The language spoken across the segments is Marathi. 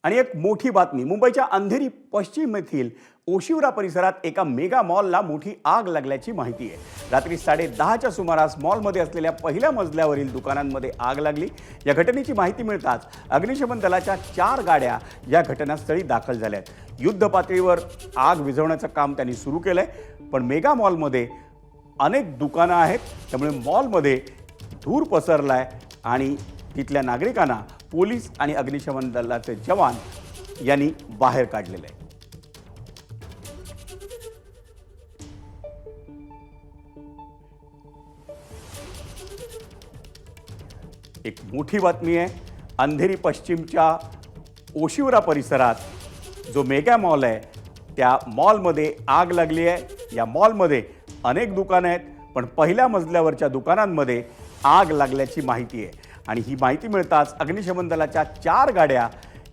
आणि एक मोठी बातमी, मुंबईच्या अंधेरी पश्चिम येथील ओशिवरा परिसरात एका मेगा मॉलला मोठी आग लागल्याची माहिती आहे। रात्री 10:30च्या सुमारास मॉलमध्ये असलेल्या पहिल्या मजल्यावरील दुकानांमध्ये आग लागली। या घटनेची माहिती मिळताच अग्निशमन दलाच्या 4 गाड्या या घटनास्थळी दाखल झाल्यात। युद्ध पातळीवर आग विझवण्याचं काम त्यांनी सुरू केलंय, पण मेगा मॉलमध्ये अनेक दुकानं आहेत, त्यामुळे मॉलमध्ये धूर पसरलाय आणि तिथल्या नागरिकांना पोलीस आणि अग्निशमन दलाचे जवान यांनी बाहेर काढलेले आहे। एक मोठी बातमी आहे, अंधेरी पश्चिमच्या ओशिवरा परिसरात जो मेगा मॉल आहे त्या मॉलमध्ये आग लागली आहे। या मॉलमध्ये अनेक दुकानं आहेत, पण पहिल्या मजल्यावरच्या दुकानांमध्ये आग लागल्याची माहिती आहे आणि ही माहिती मिळताच अग्निशमन दलाच्या 4 गाड्या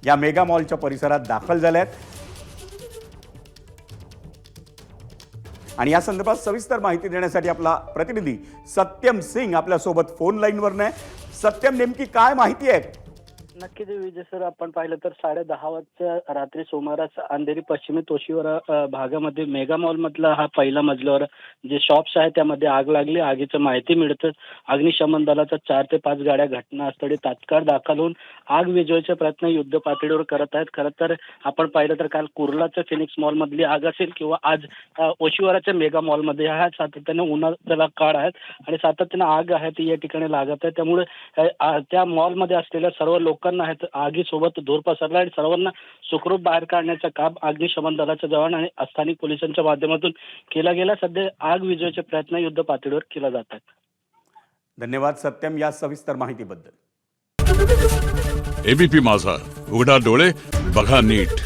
या मेगा मॉलच्या परिसरात दाखल झाल्यात आणि या संदर्भात सविस्तर माहिती देण्यासाठी आपला प्रतिनिधी सत्यम सिंग आपल्या सोबत फोन लाईनवर आहे। सत्यम, नेमकी काय माहिती आहे? नक्कीच विजय सर, आपण पाहिलं तर 10:30 वाजता रात्री सुमारास अंधेरी पश्चिमी ओशिवरा भागामध्ये मेगा मॉल मधला हा पहिला मजल्यावर जे शॉप्स आहे त्यामध्ये आग लागली। आगीचं माहिती मिळतं अग्निशमन दलाच्या 4 ते 5 गाड्या घटनास्थळी तात्काळ दाखल होऊन आग विझवायचे प्रयत्न युद्ध पातळीवर करत आहेत। खरं तर आपण पाहिलं तर काल कुर्लाच्या फिनिक्स मॉल मधली आग असेल किंवा आज ओशिवराच्या मेगा मॉल मध्ये ह्या सातत्याने उन्हाचा काळ आहे आणि सातत्याने आग आहे ती या ठिकाणी लागत आहे। त्यामुळे त्या मॉलमध्ये असलेल्या सर्व लोकांना आगीसोबत धूर पसरला आणि सर्वांना सुखरूप बाहेर काढण्याचं काम अग्निशमन दलाचे जवान आणि स्थानिक पोलिसांच्या माध्यमातून केला गेला। सध्या आग विझवायचे प्रयत्न युद्ध पातळीवर केला जात आहेत। धन्यवाद सत्यम या सविस्तर माहितीबद्दल। एबीपी माझा, उघडा डोळे बघा नीट।